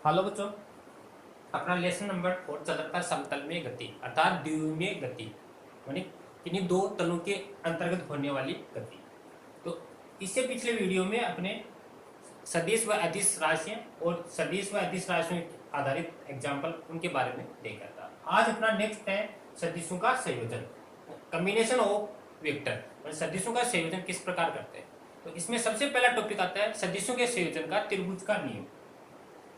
Hello बच्चों, अपना lesson number 4 चल रहा था समतल में गति अर्थात द्विमीय गति यानी किन्हीं दो तलों के अंतर्गत होने वाली गति। तो इससे पिछले वीडियो में अपने सदिश व अदिश राशियां और सदिश व अदिश राशियों आधारित एग्जाम्पल उनके बारे में देखा था। आज अपना नेक्स्ट है सदिशों का संयोजन, कम्बिनेशन ऑफ वेक्टर और सदिशों का संयोजन किस प्रकार करते हैं। तो इसमें सबसे पहला टॉपिक आता है सदिशों के संयोजन का त्रिभुज का नियम।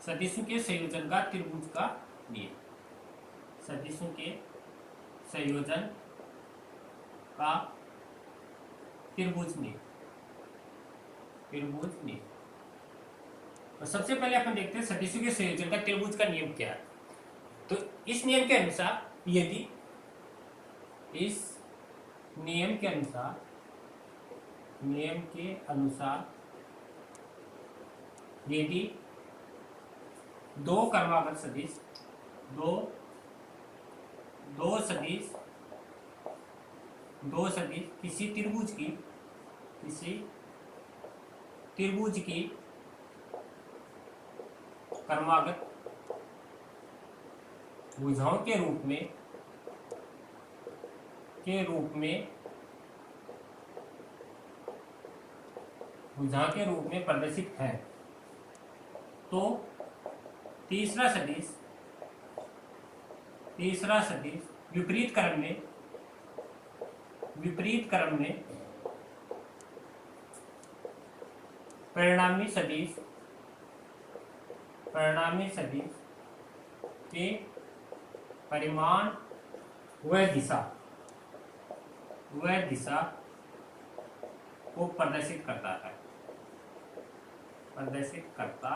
सदिशों के संयोजन का त्रिभुज का नियम। सदिशों के संयोजन का त्रिभुज नियम। त्रिभुज नियम। तो सबसे पहले अपन देखते हैं सदिशों के संयोजन का त्रिभुज का नियम क्या है। तो इस नियम के अनुसार यदि इस नियम के अनुसार यदि दो क्रमागत सदिश दो सदिश किसी त्रिभुज की क्रमागत भुजाओं के रूप में प्रदर्शित है तो तीसरा सदिश विपरीत क्रम में परिणामी सदिश के परिमाण व दिशा को प्रदर्शित करता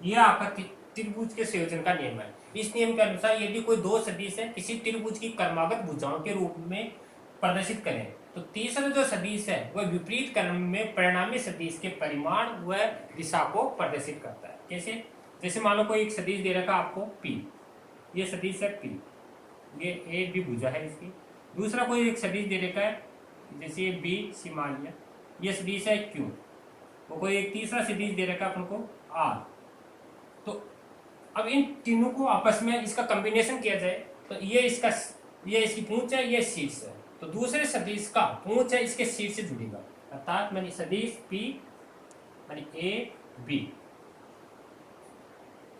यह आपका त्रिभुज के संयोजन का नियम है। इस नियम के अनुसार यदि कोई दो सदिश है किसी त्रिभुज की क्रमागत भुजाओं के रूप में प्रदर्शित करें तो तीसरा जो सदिश है वह विपरीत क्रम में परिणामी सदिश के परिमाण व दिशा को प्रदर्शित करता है। कैसे? जैसे मान लो कोई एक सदिश दे रखा आपको P, ये सदिश है P, ये A B भुजा है इसकी। दूसरा कोई एक सदिश दे रखा है जैसे ये B C मान लिया, ये सदिश है Q। वो कोई एक तीसरा सदिश दे रखा है अपन को R। तो अब इन तीनों को आपस में इसका कॉम्बिनेशन किया जाए तो ये इसकी पूंछ है, ये शीर्ष है, तो दूसरे सदिश का पूंछ है इसके शीर्ष से जुड़ेगा अर्थात मानी सदिश P मानी A B।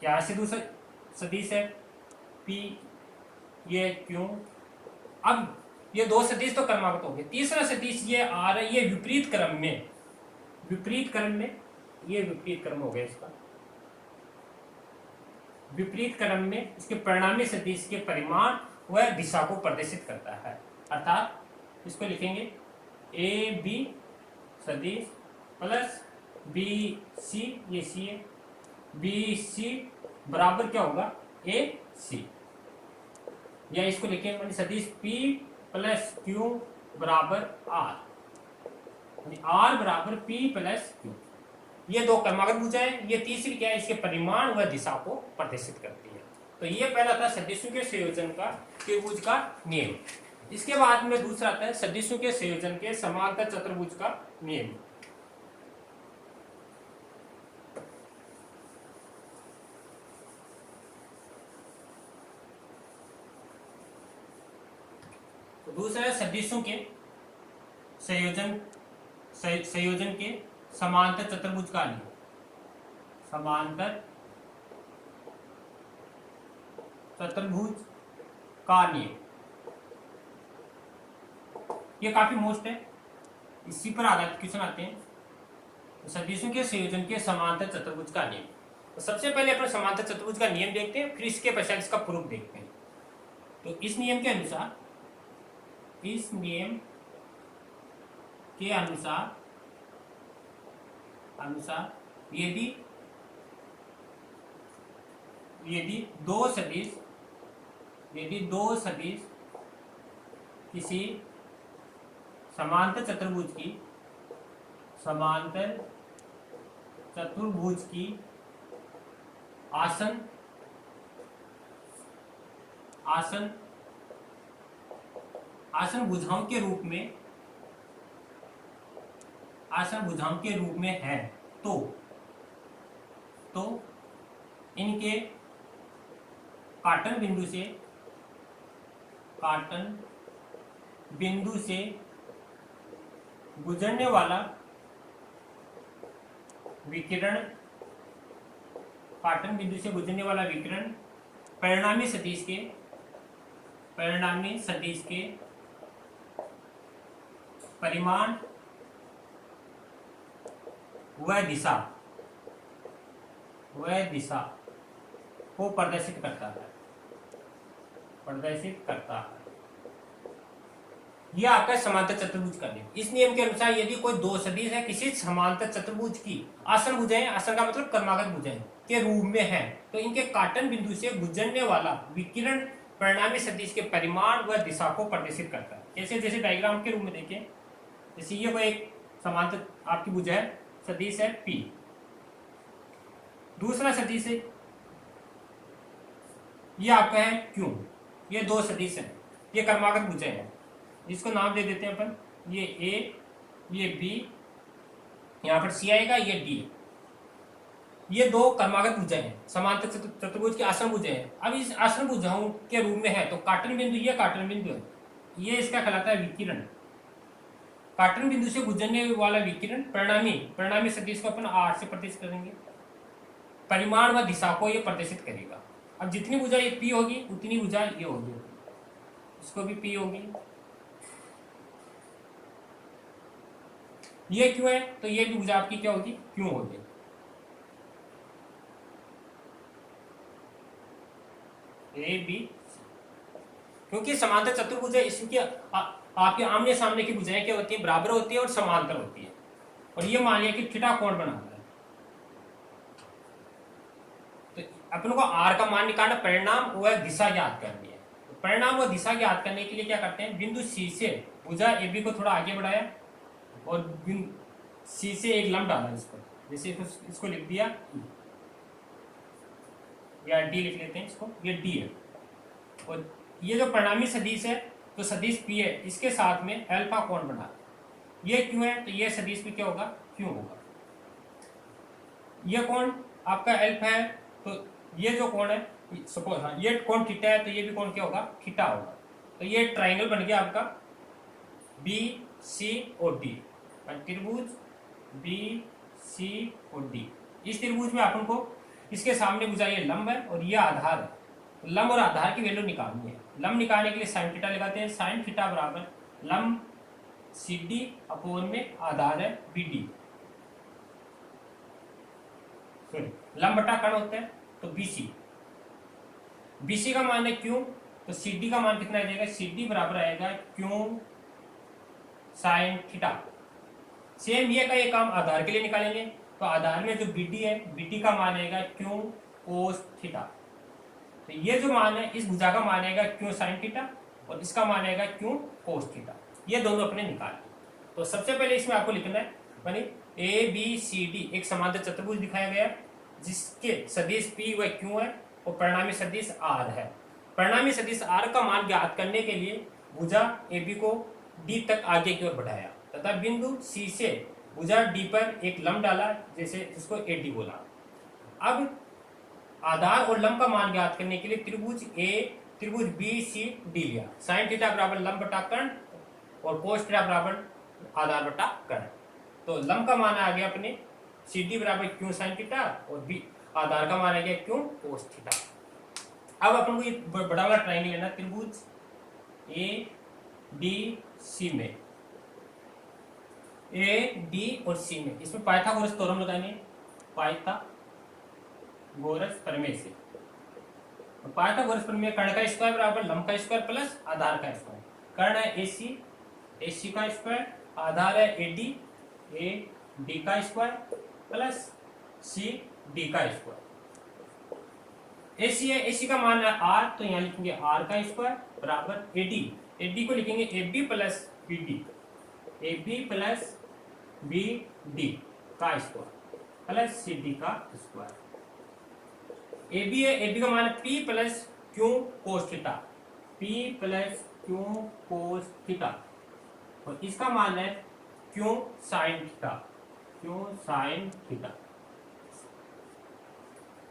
यहाँ से दूसरा सदिश है P, ये Q। अब ये दो सदिश तो क्रमागत हो गए। तीसरा सदिश ये R है, ये विपरीत क्रम में ये विपरीत क्रम हो गया इसका। विपरीत क्रम में इसके परिणामी सदिश के परिमाण व दिशा को प्रदर्शित करता है अर्थात इसको लिखेंगे ए बी सदिश प्लस बी सी, ये सी है, बी सी बराबर क्या होगा ए सी, या इसको लिखेंगे सदिश पी प्लस क्यू बराबर आर, आर बराबर पी प्लस क्यू। ये दो क्रमागत भुजाएं, ये तीसरी क्या है इसके परिमाण व दिशा को प्रदर्शित करती है। तो ये पहला था सदिशों के संयोजन का त्रिभुज का नियम। इसके बाद में दूसरा आता है सदिशों के संयोजन के समांतर चतुर्भुज का नियम। तो दूसरा है सदिशों के संयोजन के समांतर चतुर्भुज का नियम। समांतर चतुर्भुज का नियम ये काफी मोस्ट है, इसी पर आधारित क्वेश्चन आते हैं। तो सदिशों के संयोजन के समांतर चतुर्भुज का नियम। तो सबसे पहले अपन समांतर चतुर्भुज का नियम देखते हैं, फिर इसके पश्चात इसका प्रूफ देखते हैं। तो इस नियम के अनुसार यदि दो सदिश किसी समांतर चतुर्भुज की आसन भुजाओं के रूप में है तो इनके काटन बिंदु से गुजरने वाला विकिरण, काटन बिंदु से गुजरने वाला विकिरण परिणामी सदिश के परिमाण व दिशा को प्रदर्शित करता है। यह आपका समांतर चतुर्भुज का नियम। इस नियम के अनुसार यदि कोई दो सदिश है किसी समांतर चतुर्भुज की आसन भुजाएं, आसन का मतलब क्रमागत भुजाएं के रूप में है, तो इनके काटन बिंदु से गुजरने वाला विकिरण परिणामी सदिश के परिमाण व दिशा को प्रदर्शित करता है। जैसे जैसे डायग्राम के रूप में देखिए, जैसे ये कोई एक समांतर आपकी भुजा है, सदिश है P, दूसरा सदिश है ये आपका है Q। ये दो सदिश हैं, ये क्रमागत भुजाएं हैं, जिसको नाम दे देते हैं अपन, ये A, ये B, यहाँ पर C आएगा, ये D। ये दो क्रमागत भुजाएं हैं, समांतर चतुर्भुज की आसन भुजाएं हैं। अब इस आसन भुजाओं के रूप में है तो काटन बिंदु, ये काटन बिंदु है, ये इसका कहलाता है विकिरण। काटन बिंदु से गुजरने वाला विकिरण परिणामी सदिश को अपन R से प्रदर्शित करेंगे, परिमाण व दिशा को ये प्रदर्शित करेगा। अब जितनी भुजा ये P होगी उतनी भुजा ये होगी, इसको भी P होगी। ये क्यों है, तो ये भी भुजा आपकी क्या होगी, क्यों होगी। A B C, क्योंकि समांतर चतुर्भुज है, इसकी आपके आमने सामने की भुजाएं क्या होती है, बराबर होती है और समांतर होती है। और ये मान लिया कि थीटा कोण बनाता है, तो अपन को R का मान निकालना, परिणाम व दिशा ज्ञात करनी है। तो परिणाम व दिशा ज्ञात करने के लिए क्या करते हैं, बिंदु C से भुजा AB को थोड़ा आगे बढ़ाया और C से एक लंब डाला इस पर, जैसे इसको लिख दिया E, या D लिख लेते हैं इसको, ये D है। और ये जो परिणामी सदिश है, तो सदिश P है, इसके साथ में अल्फा कोण बना, ये क्यों है, तो ये सदिश भी क्या होगा, क्यों होगा। ये कोण आपका अल्फा है, तो ये जो कोण है सपोज, हाँ ये कोण थीटा है, तो ये भी कोण क्या होगा, थीटा होगा। तो ये ट्राइंगल बन गया आपका B C और D, त्रिभुज B C और D। इस त्रिभुज में अपन को इसके सामने भुजा ये लंब है और ये आधार है, लंब और आधार की वैल्यू निकालनी है। लंब निकालने के लिए साइन थीटा लगाते हैं, साइन थीटा बराबर लंब CD अपोन में आधार है BD, लंब बटा कर्ण होता है तो BC का मान है क्यों, तो CD का मान कितना आ जाएगा, CD बराबर आएगा क्यों साइन थीटा। सेम ये का ये काम आधार के लिए निकालेंगे, तो आधार में जो BD है, BD का मान आएगा क्यों कोस थीटा। तो ये जो मान है इस भुजा का मान आएगा क्यों साइन थीटा और इसका मान आएगा क्यों कोस थीटा। ये दोनों अपने निकाल। तो सबसे पहले इसमें आपको लिखना है मानी ABCD एक समांतर चतुर्भुज दिखाया गया जिसके सदिश P व Q है और परिणामी सदिश R है। परिणामी सदिश R का मान ज्ञात करने के लिए भुजा AB को D तक आगे की ओर बढ़ाया तथा बिंदु C से भुजा D पर एक लंब डाला, जैसे इसको AD बोला। अब आधार और लंब का मान ज्ञात करने के लिए त्रिभुज BCD लिया। साइन थीटा बराबर लंब बटा कर्ण और कोस थीटा बराबर आधार बटा कर्ण। तो लंब का मान आ गया अपने CD बराबर क्यों साइन थीटा और B आधार का मान आ गया क्यों कोस थीटा। अब अपन को ये बड़ा वाला ट्रायंगल लेना, त्रिभुज ADC में AD और C में, इसमें पाइथागोरस थ्योरम लगाएंगे, पाइथागोरस प्रमेय से। पाइथागोरस प्रमेय कर्ण का स्क्वायर बराबर लंब का स्क्वायर प्लस आधार का स्क्वायर। कर्ण है AC का स्क्वायर, आधार है AD का स्क्वायर प्लस CD का स्क्वायर। AC है, AC का मान है R, तो यहाँ लिखेंगे R का स्क्वायर बराबर AD को लिखेंगे AB प्लस BD का स्क्वायर प्लस CD का स्क्वायर। AB है, AB का मान है P plus Q cos theta, P plus Q कोस थीटा और इसका मान है Q साइन थीटा।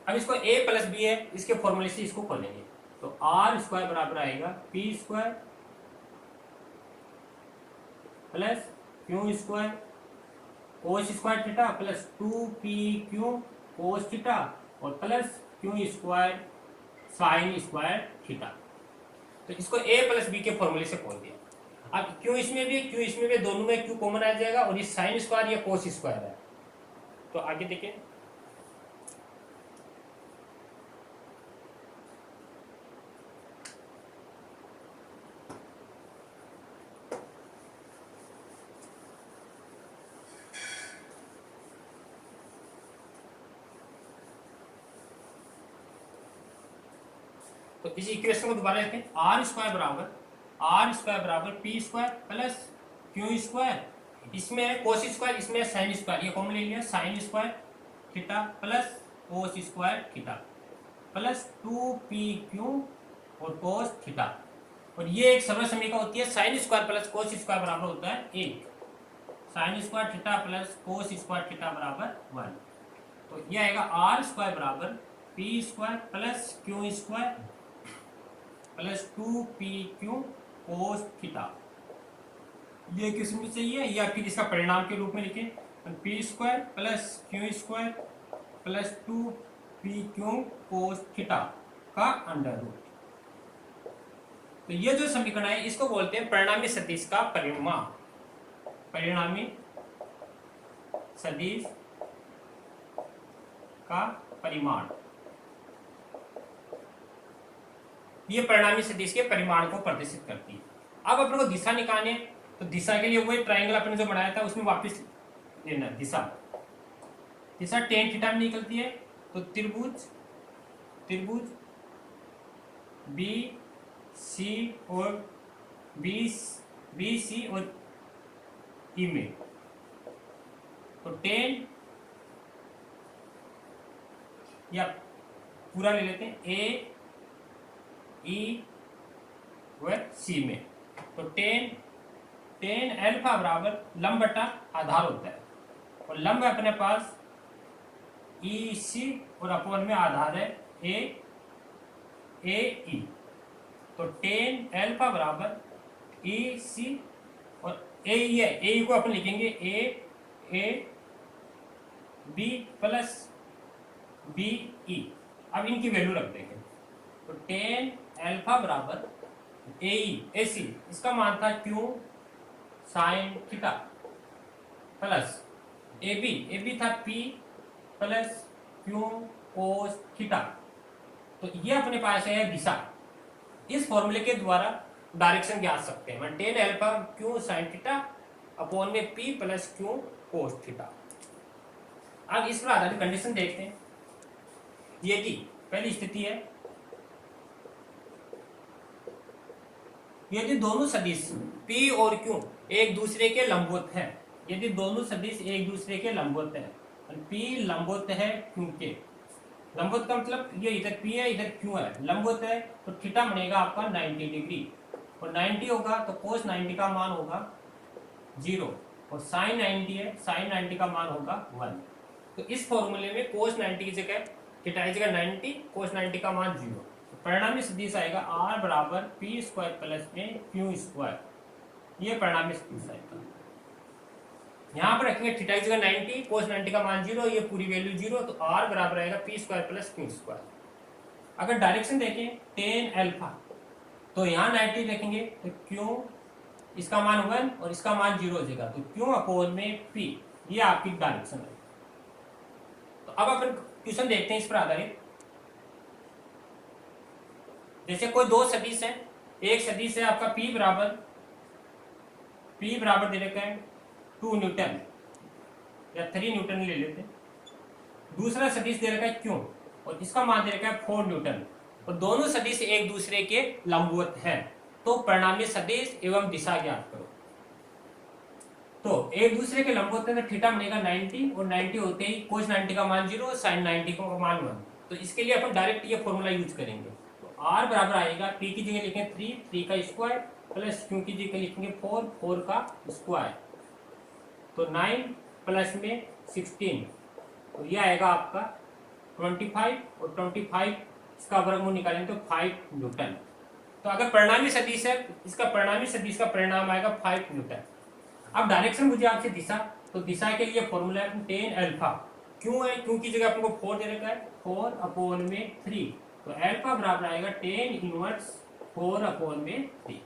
अब इसको a प्लस बी है, इसके फॉर्मूले से इसको खोलेंगे, तो आर स्क्वायर बराबर आएगा P square plus Q square cos square theta plus 2pq cos theta और plus Q square sine square theta. तो इसको a प्लस बी के फॉर्मूले से खोल दिया। अब क्यू इसमें भी क्यू इसमें भी, दोनों में क्यू कॉमन आ जाएगा और ये साइन स्क्वायर या कोस स्क्वायर है। तो आगे देखिए, तो इस इक्वेशन को दोबारा लिखें, आर स्क्वायर बराबर P square plus Q square, इसमें है कोस स्क्वायर इसमें साइन स्क्वायर, ये कॉमन ले लिया, sign square theta plus cos square theta plus 2pq और कोस थीटा। और ये एक सरल समीकरण होती है, sine square plus cos square बराबर होता है 1, sign square theta plus cos square theta बराबर 1। तो ये आएगा आर स्क्वायर बराबर P square plus Q square plus 2pq cos theta. ये किस में चाहिए, या फिर इसका परिणाम के रूप में लिखें, P square plus Q square plus 2pq cos theta का अंडर रूट। तो ये जो समीकरण है इसको बोलते हैं परिणामी सदिश का परिमाण, परिणामी सदिश का परिमाण। ये परिणामी सदिश के परिमाण को प्रदर्शित करती है। अब अपने को दिशा निकालनी है, तो दिशा के लिए वही ट्रायंगल अपने जो बनाया था उसमें वापस लेना दिशा। दिशा tan थीटा में निकलती है, तो त्रिभुज बी सी और बी सी और ई में, तो tan या पूरा ले लेते हैं ए ई व सी में, तो टेन अल्फा बराबर लंब बटा आधार होता है, और लंब अपने पास ई सी और अपोन में आधार है ए ई, तो टेन अल्फा बराबर ई सी और ए ई है, ए को अपन लिखेंगे A B plus B E. अब इनकी वैल्यू रख देंगे, तो टेन अल्फा बराबर ए सी, इसका मान था Q sine theta plus A B था P plus Q cos theta. तो ये अपने पास है दिशा। इस फॉर्मूले के द्वारा डायरेक्शन ज्ञात सकते हैं, tan alpha Q sine theta upon में P plus Q cos theta. अब इस पर आधारित कंडीशन देखते हैं। यदि पहली स्थिति है, यदि दोनों सदिश P और Q एक दूसरे के लंबवत हैं, यदि दोनों सदिश एक दूसरे के लंबवत हैं, P लंबवत है Q के, लंबवत का मतलब ये इधर P है इधर Q है, लंबवत है, तो थीटा बनेगा आपका 90 डिग्री, और 90 होगा तो कोस 90 का मान होगा 0, और साइन 90 है, साइन 90 का मान होगा 1। तो इस फॉर्मूले में कोस 90 की जगह थीटा की जगह 90, कोस 90 का मान 0। परिणामी सदिश आएगा r बराबर पी स्क्वायर प्लस में क्यू स्क्वायर, ये परिणामी सदिश आएगा। यहाँ पर रखेंगे थीटा की जगह 90, कोस 90 का मान 0, ये पूरी वैल्यू 0, तो r बराबर आएगा P square plus Q square. अगर डायरेक्शन देखें टेन अल्फा, तो यहाँ 90 देखेंगे तो क्यू इसका मान 1 और इसका मान 0 हो जाएगा, तो क्यू अपोन में p, ये आपकी डायरेक्शन है। तो अब अपन क्वेश्चन देखते हैं इस पर आधारित। जैसे कोई दो सदिश है, एक सदिश है आपका P बराबर दे रखा है 2 न्यूटन या 3 न्यूटन ले लेते हैं। दूसरा सदिश दे रखा है Q और इसका मान दे रखा है 4 न्यूटन, और दोनों सदिश एक दूसरे के लंबवत हैं, तो परिणामी सदिश एवं दिशा ज्ञात करो। तो एक दूसरे के लंबवत है, तो थीटा बनेगा 90, और 90 होते ही कोस 90 का मान 0, साइन 90 का मान 1। तो इसके लिए अपन डायरेक्ट ये फॉर्मूला यूज करेंगे। तो r बराबर आएगा p की जगह लिखेंगे 3 का स्क्वायर प्लस q की जगह लिखेंगे 4 का स्क्वायर, तो 9 प्लस में 16, तो ये आएगा आपका 25 और 25 इसका वर्गमूल निकालेंगे तो 5 न्यूटन। तो अगर परिणामी सदिश है, इसका परिणामी सदिश का परिणाम आएगा 5 न्यूटन। अब डायरेक्शन मुझे आपसे दिशा, तो दिशा के लिए फॉर्मूला है टेन अल्फा। क्यों है, क्यों की जगह आपको 4 दे रखा है, 4/3। तो अल्फा बराबर आएगा 10 इनवर्स 4/3।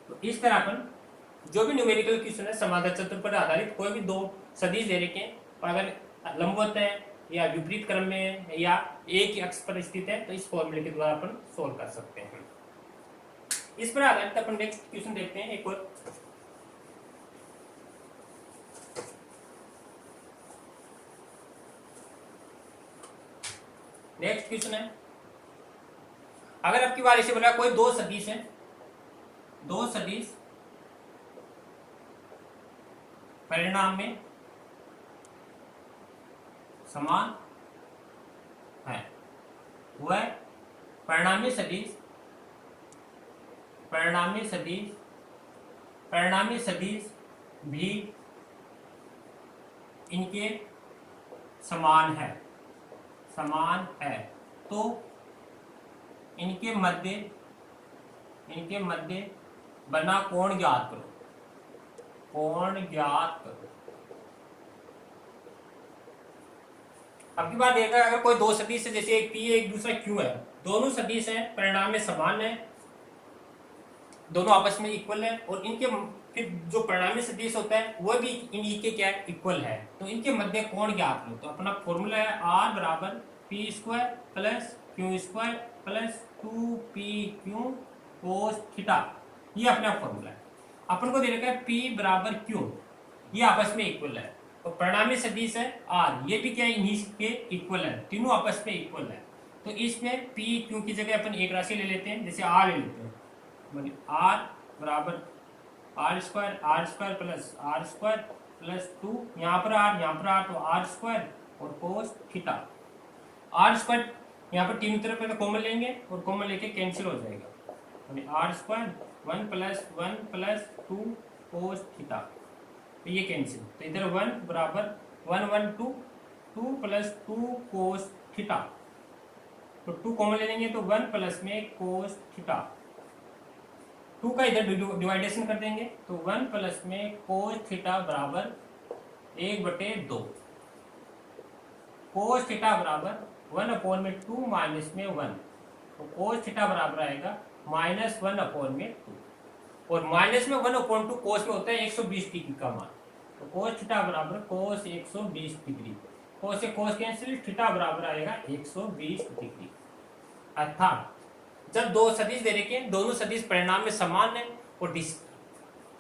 तो इस तरह अपन जो भी न्यूमेरिकल क्वेश्चन है समांतर चतुर्भुज पर आधारित कोई भी दो सदिश दे रखे हैं और अगर लंबवत है या विपरीत क्रम में है या एक ही अक्ष पर स्थित है तो इस फॉर्मूले के द्वारा अपन सोल्व कर सकते हैं। इस पर आधारित अपन नेक्स्ट क्वेश्चन देखते हैं एक और। नेक्स्ट क्वेश्चन है, अगर आपकी बार इसे बोला कोई दो सदिश है, दो सदिश परिणाम में समान है, वह परिणामी सदिश भी इनके समान है, तो इनके मध्य बना कोण ज्ञात करो, अब की बात देखा, अगर कोई दो सदिश है जैसे एक P है एक दूसरा Q है, दोनों सदिश हैं परिणाम में समान है, दोनों आपस में इक्वल है और इनके फिर जो परिणामी सदिश होता है वह भी इनके क्या है, इक्वल है, तो इनके मध्य कोण ज्ञात करो। तो अपना फॉर्मूला है R बराबर P² plus Q² plus 2PQ cos theta, ये अपना फॉर्मूला है। अपन को दे रखा है P बराबर Q, ये आपस में इक्वल है, तो परिणामी सदिश है R, ये भी क्या है, इन्हीं के इक्वल है, तीनों आपस में इक्वल है। तो इसमें P Q की जगह अपन एक राशि ले लेते हैं, जैसे R ले लेते हैं, R बराबर R² प्लस R² प्लस 2, यहाँ पर R तो R² और cos थीटा। R² यहाँ पर तीनों तरफ में कॉमन लेंगे और कॉमन लेके कैंसिल हो जाएगा, R² 1 प्लस 2 cos थीटा, तो ये कैंसिल, तो इधर 1 बराबर 1 2 प्लस 2 cos थीटा, तो 2 कॉमन ले लेंगे तो 1 प्लस में cos थीटा, 2 का इधर डिवाइडेशन कर देंगे तो 1 प्लस में cos थीटा बराबर 1/2, cos थीटा बराबर 1/2 माइनस में 1, तो cos थीटा बराबर आएगा -1/2, और माइनस में 1/2 कोस में होता है 120 डिग्री का मान, तो cos थीटा बराबर cos 120 डिग्री, cos से cos कैंसिल, थीटा बराबर आएगा 120 डिग्री। अर्थात जब दो सदिश दे रखे हैं, दोनों सदिश परिणाम में समान है और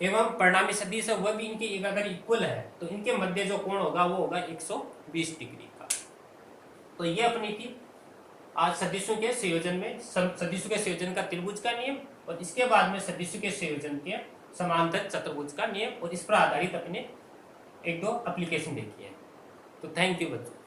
एवं परिणामी सदिश है वह भी इनके अगर इक्वल है तो इनके मध्य जो कोण होगा वो होगा 120 डिग्री का। तो ये अपनी थी आज सदिशों के संयोजन का त्रिभुज का नियम, और इसके बाद में सदिशों के संयोजन के समांतर चतुर्भुज का नियम, और इस पर आधारित अपने एक दो एप्लीकेशन देखी है। तो थैंक यू बच्चों।